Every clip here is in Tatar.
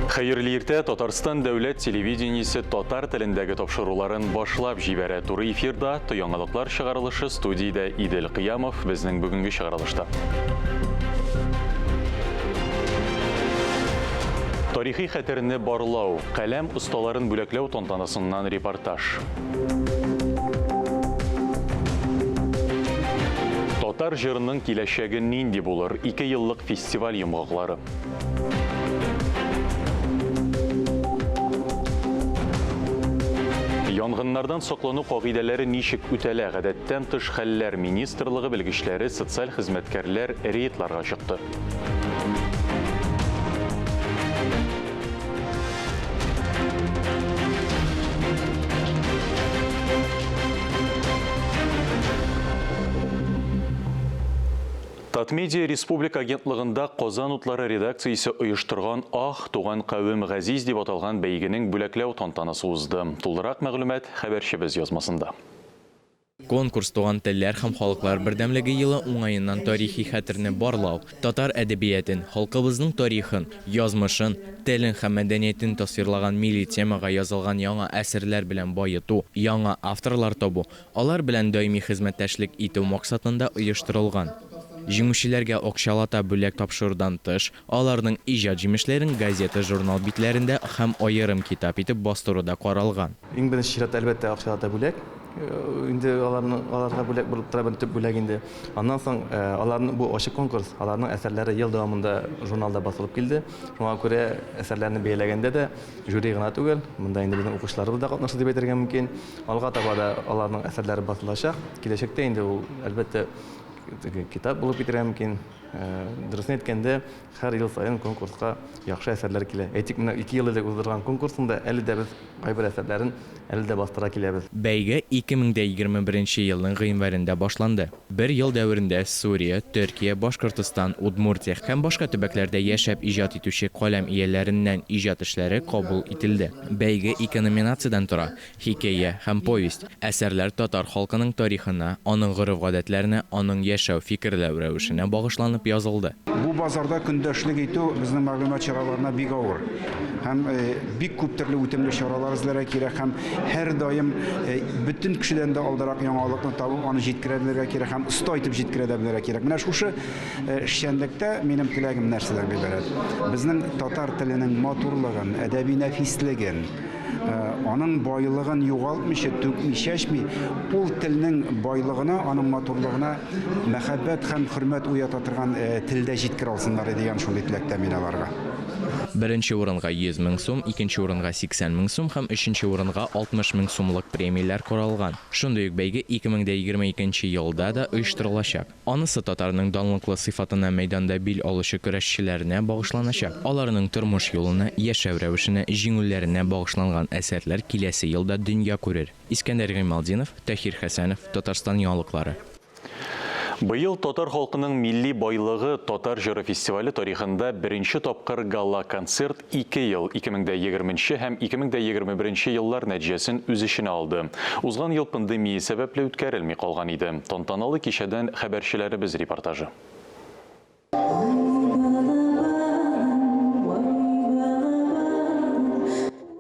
Хәерле иртә, Татарстан дәүләт телевидениесе татар телендәге тапшыруларын башлап җибәрә. Туры эфирда яңалыклар чыгарылышы студиядә Идел Кыямов безнең бүгенге чыгарылышта. Тарихи хәтерне барлау, каләм осталарын бүләкләү тантанасыннан репортаж. Татар җырының киләчәге нинди булыр? 2 еллык фестиваль йомгаклары. Янгыннардан саклану кагыйдәләре ничек үтәлә? Гадәттән тыш хәлләр министрлыгы белгечләре, социаль хезмәткәрләр рейдларга чыкты. Татмедиа Республика агентлыгында Казан утлары редакциясе оештырган «Ах, туган кавем газиз» дип аталган бәйгенең бүләкләү тантанасы узды. Тулырак мәгълүмат хәбәрчебез язмасында. Конкурс туган телләр һәм халыклар бердәмлеге елы уңаеннан тарихи хәтерне барлау, татар әдәбиятын, халкыбызның тарихын, язмышын, телен һәм мәдәниятен тасвирлаган милли темага язылган яңа әсәрләр белән байыту, яңа авторлар табу, алар белән даими хезмәттәшлек итү максатында оештырылган. Җиңүчеләргә акчалата бүләк тапшырудан тыш, аларның иҗат җимешләрен газета, журнал битләрендә һәм аерым китап итеп бастыруда каралган. Иң беренче чиратта әлбәттә акчалата бүләк. Инде аларга бүләк булып тора төп бүләк инде. Аннан соң аларның бу ачык конкурс, аларның әсәрләре ел дәвамында журналда басылып килде. Шуңа күрә әсәрләрне бәяләгәндә дә жюри гына түгел, монда инде безнең укучыларыбыз да катнашты дип әйтергә мөмкин. Алга таба да аларның әсәрләре басылачак. Киләчәктә инде ул әлбәттә китап булып китәргә мөмкин. Дөресен әйткәндә, һәр ел сайын конкурска яхшы әсәрләр килә. Әйтик, менә 2 ел элек уздырган конкурсында әле дә без кайбер әсәрләрен әле дә бастыра киләбез. Бәйге 2021 елның гыйнварында башланды. 1 ел дәверендә Сурия, Төркия, Башкортстан, Удмуртия һәм башка төбәкләрдә яшәп иҗат итүче каләм ияләреннән иҗат эшләре кабул ителде. Бәйге 2 номинациядән тора: хикәя һәм повесть. Әсәрләр татар халкының тарихына, аның гореф-гадәтләренә, аның яшәү фикерләү рәвешенә багышланып язылды. Бу базарда көндәшлек итү безнең мәгълүмат чараларына бик авыр. Һәм бик күп төрле үтемле чаралар эзләргә кирәк һәм һәр даим бөтен кешедән дә алдарак яңалыкны табып, аны җиткерә белергә кирәк һәм оста итеп җиткерә белергә кирәк. Менә шушы эшчәнлектә минем теләгем нәрсәдән гыйбарәт? Безнең татар теленең матурлыгын, әдәби нәфислеген, аның байлыгын югалтмыйча, түкми, чәчми, ул телнең байлыгына, аның матурлыгына мәхәббәт һәм хөрмәт уята торган телдә җиткерә алсыннар дигән шундый теләктә мин аларга. Беренче урынга 100 мең сум, икенче урынга 80 мең сум һәм өченче урынга 60 мең сумлык премияләр каралган. Шундый ук бәйге 2022 елда да оештырылачак. Анысы татарның данлыклы сыйфатына мәйданда бил алучы көрәшчеләренә багышланачак. Аларның тормыш юлына, яшәү рәвешенә, җиңүләренә багышланган әсәрләр киләсе елда дөнья күрер. Искәндәр Гыймалдинов, Тахир Хәсәнов, Татарстан яңалыклары. Быел татар халкының милли байлыгы татар җыры фестивале тарихында беренче тапкыр гала-концерт 2 ел 2020 һәм 2021 еллар нәтиҗәсен үз эченә алды. Узган ел пандемия сәбәпле үткәрелми калган иде. Тантаналы кичәдән хәбәрчеләребез репортажы.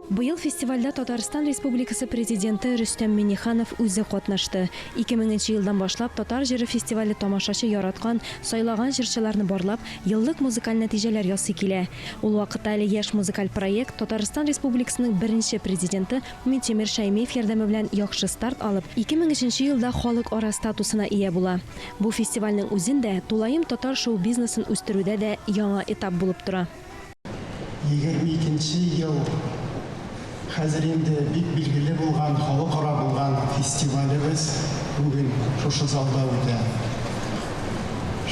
Быел фестивальдә Татарстан Республикасы президенты Рөстәм Миңнеханов үзе катнашты. 2000 елдан башлап татар җыры фестивале тамашачы яраткан, сайлаган җырчыларны барлап, еллык музыкаль нәтиҗәләр ясый килә. Ул вакытта әле яшь музыкаль проект Татарстан Республикасының беренче президенты Минтимер Шәймиев ярдәме белән яхшы старт алып, 2003 елда халык ара статусына ия була. Бу фестивальнең үзендә тулаем татар шоу-бизнесын үстерүдә дә яңа этап булып тора. 22 ел хәзер инде бик билгеле булган, халыкара булган фестивалебез бүген шушы залда үтә.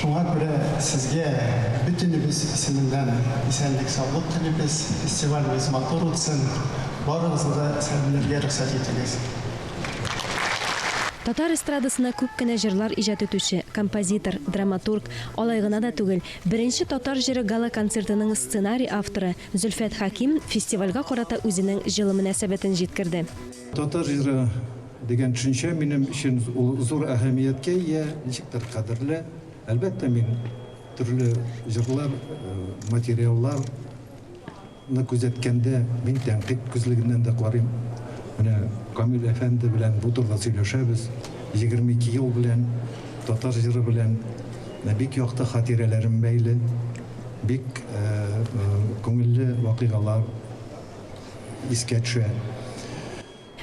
Шуңа күрә сезгә бөтенебез исеменнән исәнлек саулык телибез, фестивалебез матур үтсен, барыгызга сәламләргә рөхсәт итегез. Татар эстрадасына күп кенә җырлар иҗат итүче, композитор, драматург, алай гына да түгел, беренче татар җыры гала-концертының сценарий авторы Зөлфәт Хаким фестивальгә карата үзенең җылы мөнәсәбәтен җиткерде. Татар җыры дигән төшенчә минем өчен зур әһәмияткә ия, ничектер кадерле. Әлбәттә мин төрле җырлар, материаллар күзәткәндә мин тәнкыйть күзлегеннән дә карыйм. Менә Камил әфәнде белән бу турыда сөйләшәбез. 22 ел белән татар җыры белән бик якты хатирәләрем бәйле, бик күңелле вакыйгалар искә төшә.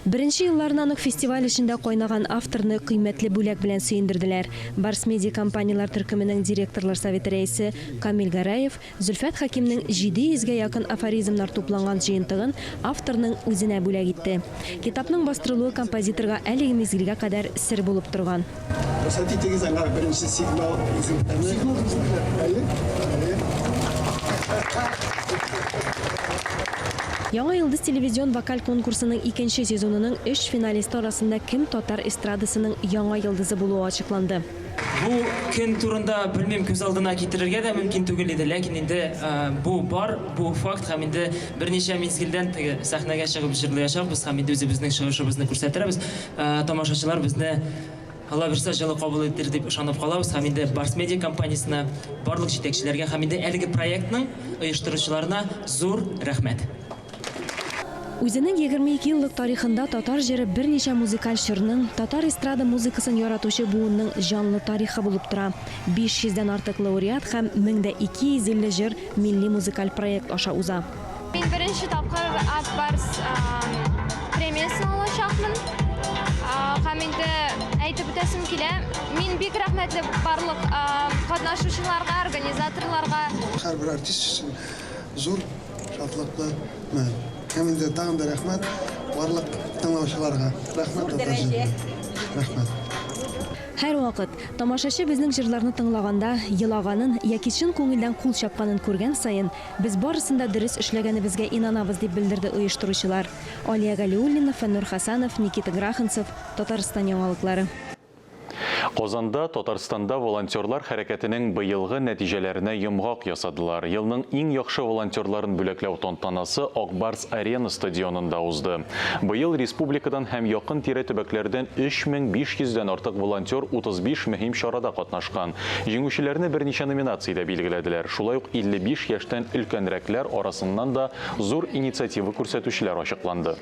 Беренче елларны анык фестиваль эшендә кайнаган авторны кыйммәтле бүләк белән сөендерделәр. Барс Медиа компаниялар төркеменең директорлар советы рәисе Камил Гараев Зөлфәт Хакимның 700-гә якын афоризмнар тупланган җыентыгын авторның үзенә бүләк итте. Китапның бастырылуы композиторга әлеге мизгелгә кадәр сер булып торган. Беренче сигнал. Яңа Йылдыз телевизион вокаль конкурсының 2нче сезонының 3 финалисты арасында кем татар эстрадасының яңа йылдызы булуы ачыкланды. Бу көн турында белмим, күз алдына китерергә дә мөмкин түгел иде, ләкин инде бу бар, бу факт һәм инде берничә мизгелдән теге сәхнәгә чыгып җырлаячакбыз һәм инде үзебезнең чыгышыбызны күрсәтербез. Тамашачылар безне Алла бирсә җылы кабул итер дип ышанып калабыз һәм инде Барс Медиа компаниясенә, барлык җитәкчеләргә һәм инде әлеге проектның оештыручыларына зур рәхмәт. Үзенең 22 еллык тарихында татар җыры берничә музыкаль чорның, татар эстрада музыкасын яратучы буынның җанлы тарихы булып тора. 500-дән артык лауреат һәм 1250 җыр милли музыкаль проект аша уза. Мин беренче тапкыр Ат Барс премиясын алачакмын. Һәм инде әйтеп үтәсем килә, мин бик рәхмәтле барлык катнашучыларга, организаторларга. Һәрбер артист өчен зур шатлыклы мән. Һәм инде тагын да рәхмәт барлык тыңлаучыларга. Рәхмәт. Һәр вакыт тамашачы безнең җырларны тыңлаганда, елаганын яки чын күңелдән кул чапканын күргән саен, без барысында дөрес эшләгәнебезгә инанабыз дип белдерде оештыручылар. Алия Галиуллина, Фәннур Хасанов, Никита Граханцев, Татарстан яңалыклары. Казанда Татарстанда волонтерлар хәрәкәтенең быелгы нәтиҗәләренә йомгак ясадылар. Елның иң яхшы волонтерларын бүләкләү тантанасы Акбарс Арена стадионында узды. Быел республикадан һәм якын тирә төбәкләрдән 3500-дән артык волонтер 35 мөһим чарада катнашкан. Җиңүчеләрне берничә номинациядә билгеләделәр. Шулай ук 55 яшьтән өлкәнрәкләр арасыннан да зур инициатива күрсәтүчеләр ачыкланды.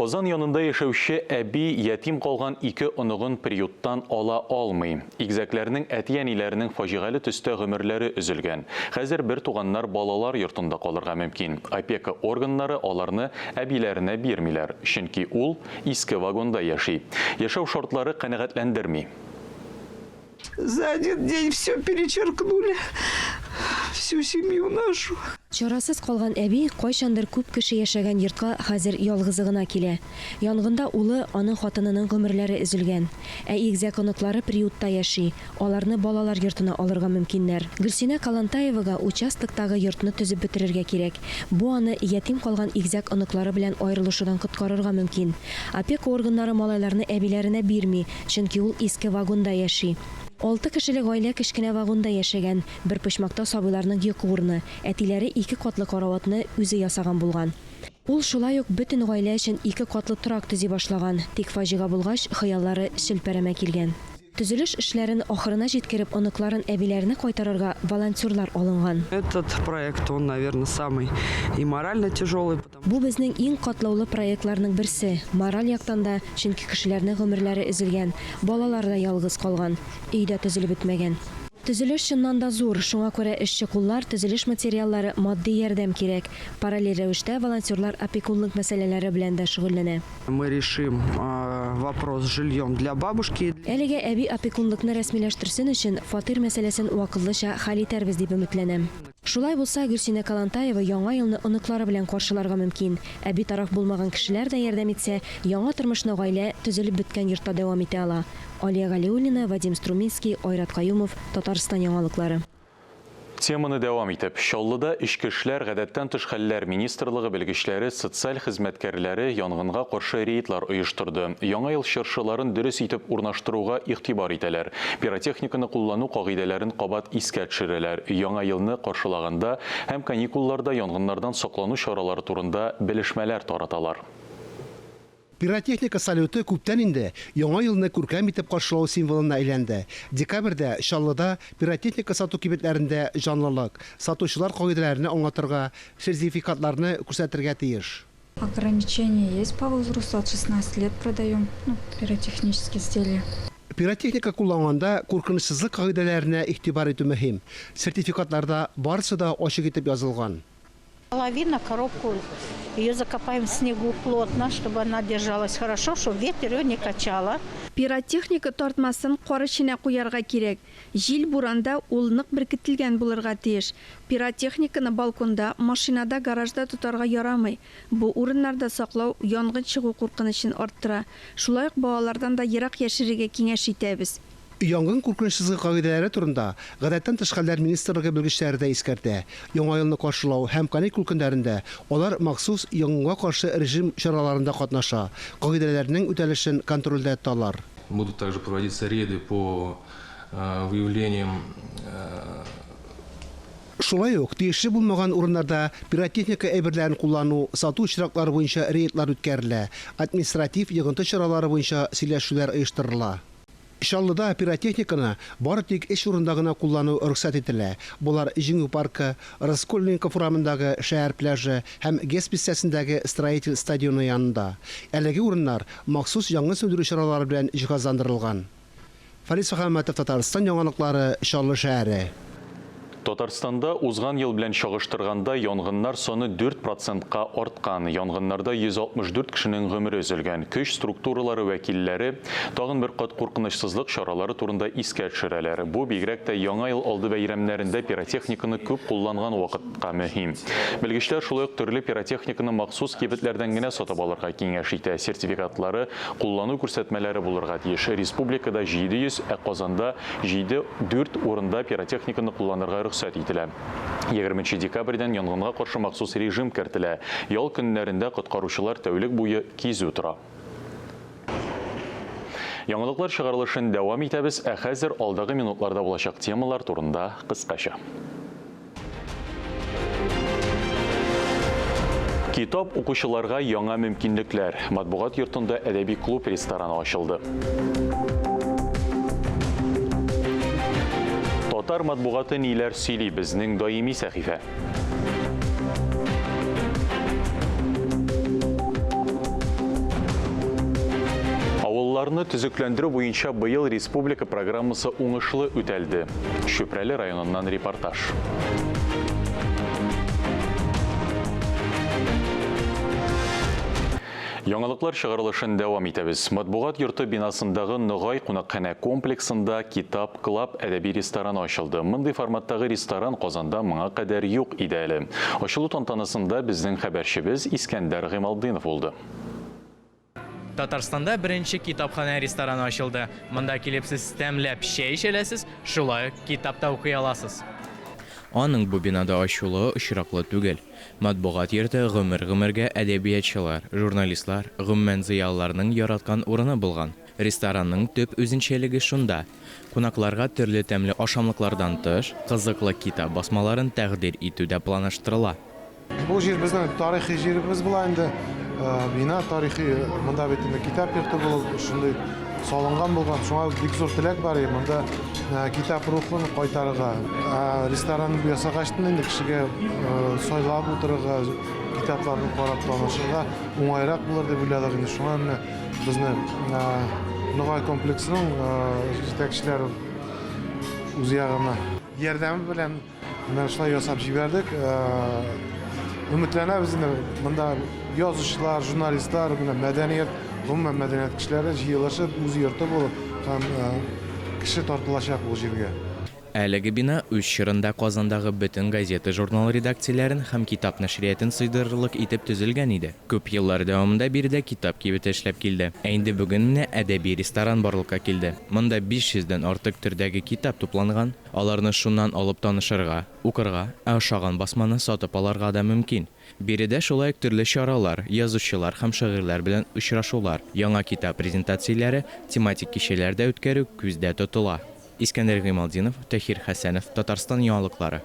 Казан янында яшәүче әби ятим калган 2 оныгын приюттан ала алмый. Игезәкләрнең әти-әниләренең фаҗигале төстә гомерләре өзелгән. Хәзер бер туганнар балалар йортында калырга мөмкин. Опека органнары аларны әбиләренә бирмиләр, чөнки ул иске вагонда яши. Яшәү шартлары канәгатьләндерми. За один день все перечеркнули, всю семью нашу. Чарасыз калган әби кайчандыр күп кеше яшәгән йортка хәзер ялгызы гына килә. Янгында улы, аның хатынының гомерләре өзелгән. Ә игезәк оныклары приютта яши. Аларны балалар йортына алырга мөмкиннәр. Гөлсинә Калантаевага участоктагы йортны төзеп бетерергә кирәк. Бу аны ятим калган игезәк оныклары белән аерылышудан коткарырга мөмкин. Опека органнары малайларны әбиләренә бирми, чөнки ул иске вагонда яши. 6 кешелек гаилә кечкенә вагонда яшәгән. Бер почмакта сабыйларның йокы урыны. Әтиләре 2 катлы караватны үзе ясаган булган. Ул шулай ук бөтен гаилә өчен 2 катлы торак төзи башлаган. Тик фаҗига булгач, хыяллары челпәрәмә килгән. Төзелеш эшләрен ахырына җиткереп, оныкларын әбиләренә кайтарырга волонтерлар алынган. Этот проект, он, наверное, самый и морально тяжелый. Бу безнең иң катлаулы проектларның берсе. Мораль яктан да, чөнки кешеләрнең гомерләре өзелгән, балалар да ялгыз калган, өйдә төзелеп бетмәгән. Төзелеш чыннан да зур, шуңа күрә эшче куллар, төзелеш материаллары, матди ярдәм кирәк. Параллель рәвештә волонтерлар опекунлык мәсьәләләре белән дә шөгыльләнә. Мы решим вопрос с жильем для бабушки. Әлегә әби опекунлыкны рәсмиләштерсен өчен фатир мәсьәләсен вакытлыча хәл итәрбез дип өметләнәм. Шулай булса, Гөлсинә Калантаева яңа елны оныклары белән каршыларга мөмкин. Әби тараф булмаган кешеләр дә ярдәм итсә, яңа тормышны гаилә төзелеп беткән йортта дәвам итә ала. Алия Галиуллина, Вадим Струминский, Айрат Каюмов, Татарстан яңалыклары. Теманы дәвам итеп, Чаллыда Ичке эшләр гадәттән тыш хәлләр министрлыгы белгечләре, социаль хезмәткәрләре янгынга каршы рейдлар оештырды. Яңа ел чыршыларын дөрес итеп урнаштыруга игътибар итәләр. Пиротехниканы куллану кагыйдәләрен кабат искә төшерәләр. Яңа елны каршылаганда һәм каникулларда янгыннардан саклану чаралары турында белешмәләр тараталар. Пиротехника салюты күптән инде яңа елны күркәм итеп каршылау символына әйләнде. Декабрьдә Чаллыда пиротехника сату кибетләрендә жанлылык, сатучылар кагыйдәләрен аңлатырга, сертификатларны күрсәтергә тиеш. Ограничения есть по возрасту, от 16 лет продаем пиротехнические изделия. Пиротехника кулланганда куркынычсызлык кагыйдәләренә игътибар итү мөһим. Сертификатларда барысы да ачык итеп язылган. Половина коробку ее закопаем в снегу плотно, чтобы она держалась хорошо, чтобы ветер ее не качала. Пиротехника тартмасын кар эченә куярга кирәк. Җил буранда ул нык беркетелгән булырга тиеш. Пиротехниканы балконда, машинада, гаражда тотарга ярамый. Бу урыннарда саклау янгын чыгу куркынычын арттыра. Шулай ук балалардан да ерак яшерергә киңәш итәбез. Янгын куркынычсызлык кагыйдәләре турында Гадәттән тыш хәлләр министрлыгы белгечләре дә искәртә. Яңа елны каршылау һәм каникул көннәрендә алар махсус янгынга каршы режим чараларында катнаша. Кагыйдәләрнең үтәлешен контрольдә тоталар. Будут также проводиться рейды по выявлениям. Шулай ук тиешле булмаган урыннарда пиротехника әйберләрен куллану, сату очраклары буенча рейдлар үткәрелә. Административ йогынты чаралары буенча сөйләшүләр оештырыла. Чаллыда пиротехниканы бары тик эш урында гына куллану рөхсәт ителә. Булар Җиңү паркы, Раскольников урамындагы шәһәр пляжы һәм ГЭС бистәсендәге строитель стадионы янында. Әлеге урыннар махсус янгын сөндерү чаралары белән җиһазландырылган. Фарис Фәхәмәтов, Татарстан яңалыклары, Чаллы шәһәре. Татарстанда узган ел белән чагыштырганда янгыннар саны 4%-ка арткан. Янгыннарда 164 кешенең гомере өзелгән. Көч структуралары вәкилләре тагын бер кат куркынычсызлык чаралары турында искә төшерәләр. Бу бигрәк тә яңа ел алды бәйрәмнәрендә пиротехниканы күп кулланган вакытка мөһим. Белгечләр шулай ук төрле пиротехниканы махсус кибетләрдән генә сатып алырга киңәш итә. Сертификатлары, куллану күрсәтмәләре булырга тиеш. Республикада 700, Казанда 4 урында пиротехниканы кулланырга рөхсәт ителә. 20 декабрьдән янгынга каршы махсус режим кертелә. Ял көннәрендә коткаручылар тәүлек буе кизү тора. Яңалыклар чыгарылышын дәвам итәбез, ә хәзер алдагы минутларда булачак темалар турында кыскача. Китап укучыларга яңа мөмкинлекләр. Матбугат йортында әдәби клуб рестораны ачылды. Татар матбугаты ниләр сөйли, безнең даими сәхифә. Авылларны төзекләндерү буенча быел республика программасы уңышлы үтәлде. Шөпрәле районыннан репортаж. Яңалыклар чыгарылышын дәвам итәбез. Матбугат йорты бинасындагы Ныгай кунакханә комплексында Китап Клаб әдәби рестораны ачылды. Мондый форматтагы ресторан Казанда моңа кадәр юк иде әле. Ачылу тантанасында безнең хәбәрчебез Искәндәр Гыймалдинов булды. Татарстанда беренче китапханә рестораны ачылды. Монда килеп сез тәмләп чәй эчәләсез, шулай ук китапта укый аласыз. Аның бу бинада ачылуы очраклы түгел. Матбугат йорты гомер-гомергә әдәбиятчылар, журналистлар, гомумән зыялыларның яраткан урыны булган. Ресторанның төп үзенчәлеге шунда. Кунакларга төрле тәмле ашамлыклардан тыш, кызыклы китап басмаларын тәкъдим итүдә планлаштырыла. Бу җир безнең тарихи җиребез була инде. Бина тарихи, монда бит инде китап йорты булып, шундый салынган булган. Шуңа бик зур теләк бар. Монда китап рухын кайтарырга, ресторан ясагачтын инде кешегә сайлап утырырга, китапларны карап танышырга уңайрак булыр дип уйладык инде. Шуңа менә безне Ныгай комплексының җитәкчеләре үз ягына ярдәм белән менә шулай ясап җибәрдек. Өметләнәбез инде монда язучылар, журналистлар, мәдәният, гомумән мәдәният кешеләре җыелышып үз йорты булып һәм кеше тартылачак бу җиргә. Әлеге бина үз чорында Казандагы бөтен газета журнал редакцияләрен һәм китап нәшриятын сыйдырырлык итеп төзелгән иде. Күп еллар дәвамында биредә китап кибете эшләп килде. Инде бүген менә әдәби ресторан барлыкка килде. Монда 500-дән артык төрдәге китап тупланган. Аларны шуннан алып танышырга, укырга, ашаган басманы сатып алырга да мөмкин. Биредә шулай төрле чаралар, язучылар һәм шагыйрьләр белән очрашулар, яңа китап презентацияләре, тематик кичәләрдә үткәрү күздә тотыла. Искәндәр Гыймалдинов, Тахир Хәсәнов, Татарстан яңалыклары.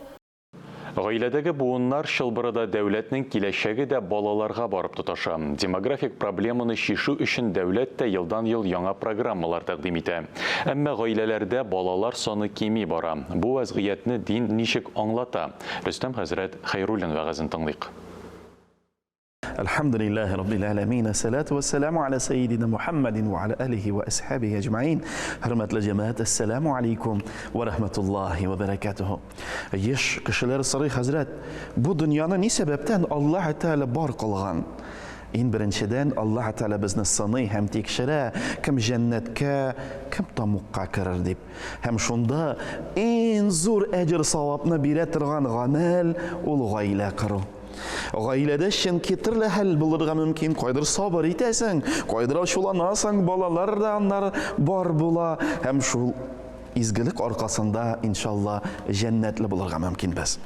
Гаиләдәге буыннар шылбырыда дәүләтнең киләчәге дә балаларга барып тоташа. Демографик проблеманы шишу өчен дәүләт тә елдан-ел яңа программалар тәкъдим итә. Әмма гаиләләрдә балалар саны кими бара. Бу вазгыятьне дин ничек аңлата? Рөстәм хәзрәт Хәйруллин вәгазен тыңлыйк. الحمد لله رب العالمين الصلاة والسلام على سيدنا محمد وعلى آله وأصحابه أجمعين. حرمة الجماعة السلام عليكم ورحمة الله وبركاته. Еш кешеләр сорый хәзрәт, бу дөньяны ни сәбәптән Аллаһ Тәгалә бар кылган? Ин беренчедән Аллаһ Тәгалә безне сыный һәм тикшерә, кем җәннәткә, кем тамукка керер дип. Һәм шунда иң зур әҗр савапны бирә торган гамәл ул гаилә кору. Гаиләдә чөнки төрле хәл булырга мөмкин, кайдыр сабыр итәсең, кайдыр ачуланасың, балалар да аннар бар була, һәм шул изгелек аркасында иншалла җәннәтле булырга мөмкин без.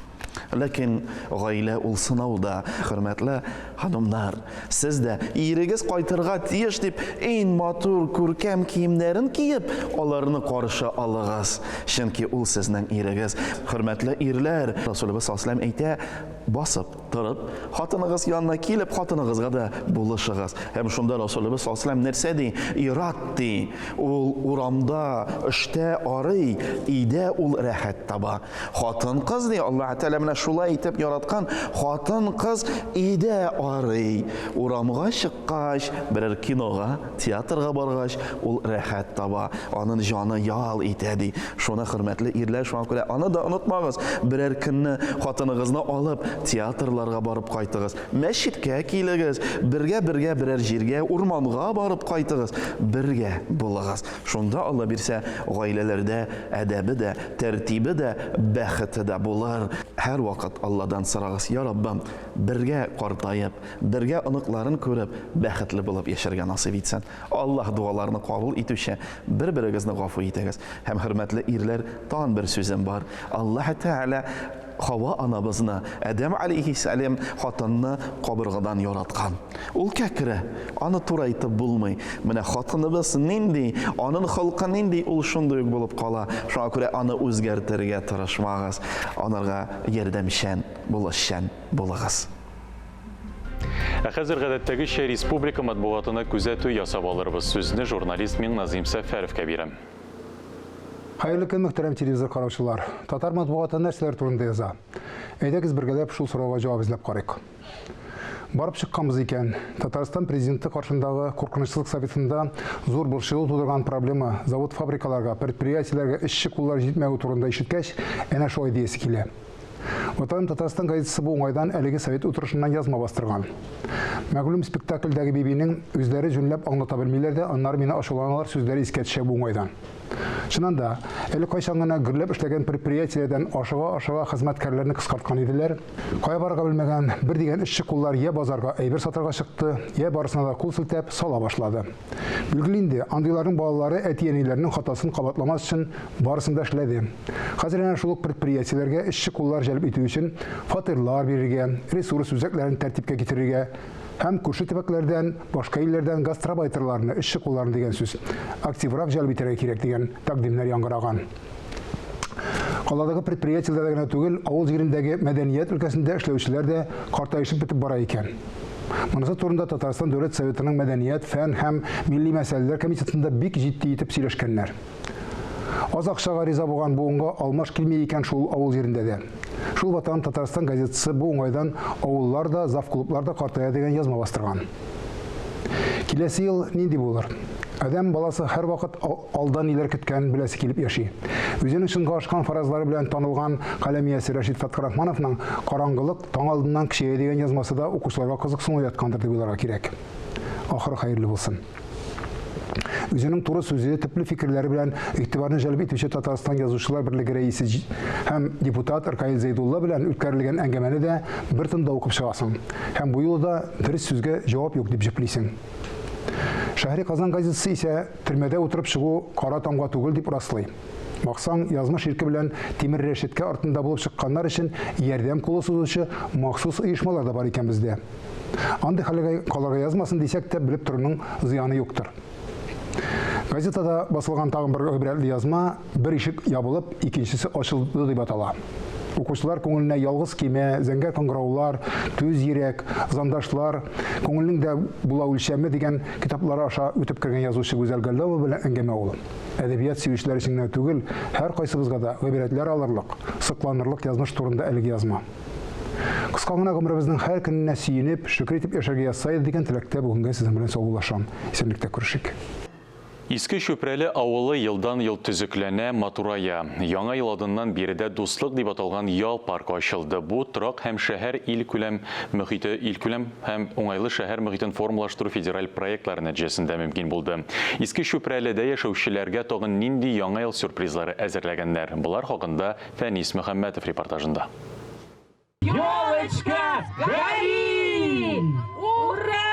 Ләкин гаилә ул сынауда, хөрмәтле ханымнар, сез дә ирегез кайтырга тиеш дип, иң матур күркәм киемнәрен киеп, аларны каршы алыгыз. Чөнки ул сезнең ирегез. Хөрмәтле ирләр, Расулыбыз саллаллаху алейһи әйтә, басып, торып, хатыныгыз янына килеп, хатыныгызга да булышыгыз. Һәм шунда Расулыбыз саллаллаху алейһи нәрсә ди? Ират ди. Ул урамда, эштә арый, өйдә ул рәхәт таба. Хатын-кыз ди, Аллаһ Тәгалә менә шулай итеп яраткан, хатын-кыз өйдә арый. Урамга чыккач, берәр кинога, театрга баргач, ул рәхәт таба. Аның җаны ял итә ди. Шуны хөрмәтле ирләр, шуңа күрә аны да онытмагыз. Берәр көнне хатыныгызны алып театрларга барып кайтыгыз. Мәчеткә килегез, бергә берәр җиргә, урманга барып кайтыгыз. Бергә булыгыз. Шунда Алла бирсә, гаиләләрдә әдәбе дә, тәртибе дә, бәхете дә булыр. Һәр вакыт Алладан сорагыз, я Раббым, бергә картаеп, бергә оныкларын күреп, бәхетле булып яшәргә насыйп итсен. Аллаһ дуаларны кабул итүче, бер-берегезне гафу итегез. Һәм хөрмәтле ирләр, тагын бер сүзем бар. Аллаһ Тәгалә Хава анабызны, Адәм алейһиссалам хатынны кабыргадан яраткан. Ул кәкре, аны туры әйтеп булмый. Менә хатыныбыз нинди, аның халкы нинди, ул шундый булып кала. Шуңа күрә аны үзгәртергә тырышмагыз. Анарга ярдәмчән булыгыз. Хәзер гадәттәгечә республика матбугатына күзәтү ясап алырбыз. Сүзне журналист Миңназим Сәфәровка бирәм. Хайырлы көн, мөхтәрәм телевизор караучылар. Татар матбугаты нәрсәләр турында яза? Әйдәгез бергәләп шул сорауга җавап эзләп карыйк. Барып чыкканбыз икән, Татарстан президенты каршындагы куркынычсызлык советында зур борчылу тудырган проблема завод-фабрикаларга, предприятиеләргә эшче куллар җитмәү турында ишеткәч, әнә шулай диясе килә. Ватан Татарстан газетасы бу уңайдан әлеге совет утырышыннан язма бастырган. Мәгълүм спектакльдәге бибинең үзләре җүнләп аңлата белмиләр дә, аннары мине ачуланалар сүзләре искә төшә бу уңайдан. Чынында, әле кайчан гына гөрләп эшләгән предприятиеләрдән ашыга хезмәткәрләрне кыскарткан иделәр. Кая барырга белмәгән бер дигән эшче куллар я базарга әйбер сатырга чыкты, я барысына да кул селтәп сала башлады. Билгеле инде, андыйларның балалары әти-әниләрнең хатасын кабатламас өчен барысын да эшләде. Хәзер әнә шул предприятиеләргә эшче куллар җәлеп итү өчен фатирлар бирергә, ресурс үзәкләрен тәртипкә китерергә һәм күрше төбәкләрдән, башка илләрдән гастробайтерларны, эшче кулларын дигән сүз активрак җәлеп итәргә кирәк дигән тәкъдимнәр яңгыраган. Каладагы предприятиеләрдә генә түгел, авыл җирендәге мәдәният өлкәсендә эшләүчеләр дә картайышып бетеп бара икән. Монысы турында Татарстан Дәүләт Советының мәдәният, фән һәм милли мәсьәләләр комитетында бик җитди итеп сөйләшкәннәр. Аз акчага риза булган буынга алмаш килмәй икән шул авыл җирендә дә. Шул ватан Татарстан газетасы бу уңайдан авыллар да, завклублар да картая дигән язма бастырган. Киләсе ел нинди булыр? Адәм баласы һәр вакыт алдан ниләр көткән беләсе килеп яши. Үзенең чынга ашкан фаразлары белән танылган каләмиясе Рәшит Фатхрахмановның «Караңгылык таң алдыннан кичәгә» дигән язмасы да укучыларга кызыксыну яткандыр дип уйларга кирәк. Ахыры хәерле булсын. Үзенең туры сүзе, төпле фикерләре белән игътибарны җәлеп итүче Татарстан язучылар берлеге рәисе һәм депутат Ркаил Зәйдулла белән үткәрелгән әңгәмәне дә бер тында укып чыгасың. Һәм бу юлда дөрес сүзгә җавап юк дип җиплисең. Шәһри Казан газетасы исә төрмәдә утырып чыгу кара тамга түгел дип раслый. Баксаң, язмыш ирке белән тимер рәшеткә артында булып чыкканнар өчен ярдәм кулы сузучы махсус оешмалар да бар икән бездә. Андый хәлгә калырга язмасын дисәк тә, белеп торуның зыяны юктыр. Газетада басылган тагын бер гыйбрәтле язма, бер ишек ябылып, икенчесе ачылды дип атала. Укучылар көңеленә ялгыз киме, зәңгәр кыңгыраулар, төз йөрәк, зандашлар, көңелнең дә була үлчәме дигән китаплар аша үтеп кергән язучы Гүзәл Галләва белән әңгәмә ул. Әдәбият сөючеләр өчен генә түгел, һәр кайсыбызга да гыйбрәтләр алырлык, сокланырлык язмыш турында әлеге язма. Кыска гына гомеребезнең һәр көненә сөенеп, шөкер итеп яшәргә язсайбыз дигән теләктә бүгенгә сезнең белән саубуллашам. Исәнлектә күрешик. Иске Шөпрәле авылы елдан-ел төзекләнә, матурая. Яңа ел адыннан биредә дуслык дип аталган ял паркы ачылды. Бу торак һәм шәһәр илкүләм һәм уңайлы шәһәр мөхитен формалаштыру федераль проектлары нәтиҗәсендә мөмкин булды. Иске Шөпрәледә яшәүчеләргә тагын нинди яңа ел сюрпризлары әзерләгәннәр? Булар хакында Фәнис Мөхәммәтов репортажында. Ёлочка, гори! Ура!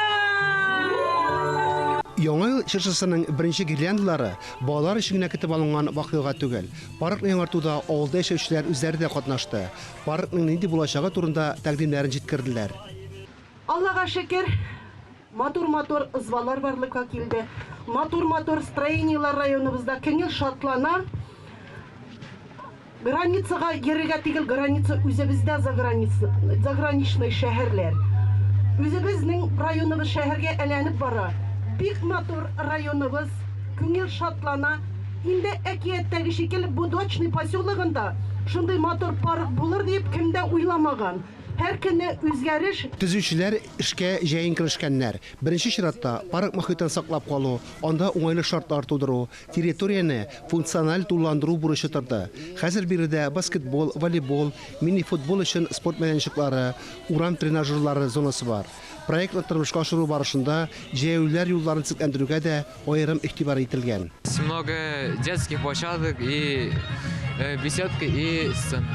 Яңа ел чыршысының беренче гирляндалары балалар өчен генә көтеп алынган вакыйга түгел. Паркны яңартуда авылда яшәүчеләр үзләре дә катнашты. Паркның нинди булачагы турында тәкъдимнәрен җиткерделәр. Аллага шөкер, матур ызбалар барлыкка килде. Матур строениялар районыбызда көңел шатлана. Границага йөрергә түгел, граница үзебездә заграничный шәһәрләр. Үзебезнең районыбыз шәһәргә әйләнеп бара. Бик матур районыбыз, күңел шатлана. Инде әкияттәге шикелле Будочный поселогында шундый матур парк булыр дип кемдә уйламаган. Һәр көнне үзгәреш. Төзүчеләр эшкә җәен керешкәннәр. Беренче чиратта парк мөхитен саклап калу, анда уңайлы шартлар тудыру, территорияне функциональ тулыландыру бурычы торды. Хәзер биредә баскетбол, волейбол, мини-футбол өчен спорт мәйданчыклары, урам тренажерлары зонасы бар. Проектны тормышка ашыру барышында җәяүләр юлларын төзекләндерүгә дә аерым игътибар ителгән. Много детских площадок и беседки и сцен.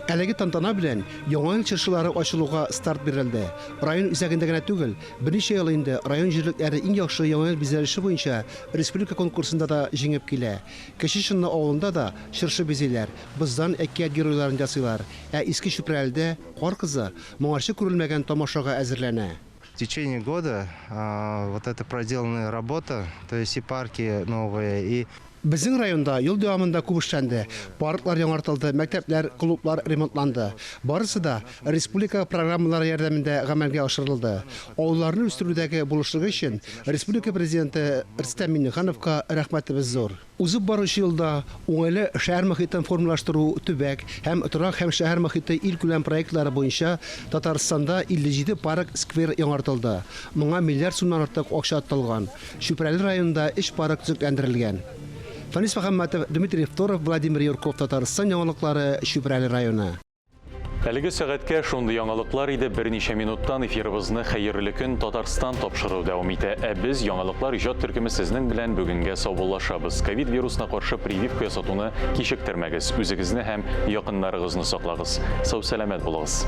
Әлеге тантана белән яңа ел чыршылары ачылуга старт бирелде. Район үзәгендә генә түгел, берничә ел инде район җирлекләре иң яхшы яңа ел бизәлеше буенча республика конкурсында да җиңеп килә. Кече Шынны авылында да чыршы бизиләр, быздан әкият геройларын ясыйлар. Иске Шөпрәледә кар кызы моңарчы күрелмәгән тамашага әзерләнә. В течение года вот эта проделанная работа, то есть и парки новые, и Безнең районда ел дәвамында күп эшләнде. Парклар яңартылды, мәктәпләр, клублар ремонтланды. Барысы да республика программалары ярдәмендә гамәлгә ашырылды. Авылларны үстерүдәге булышлыгы өчен республика президенты Рөстәм Миңнехановка рәхмәтебез зур. Узып баручы елда уңайлы шәһәр мөхитен формалаштыру, төбәк һәм торак һәм шәһәр мөхите илкүләм проектлары буенча Татарстанда 57 парк, сквер яңартылды. Моңа миллиард сумнан артык акча атылган. Шөпрәле районында 3 парк төзекләндерелгән. Фәнис Мөхәммәтов, Дмитрий Евторов, Владимир Юрков, Татарстан яңалыклары, Шөпрәле районы. Әлеге сәгатькә шундый яңалыклар иде, берничә минуттан эфирыбызны хәерле көн Татарстан тапшыру дәвам итә. Без яңалыклар иҗат төркеме сезнең белән бүгенгә саубуллашабыз. Ковид вирусына каршы прививка ясатуны кичектермәгез. Үзегезне һәм якыннарыгызны саклагыз. Сау сәламәт булыгыз.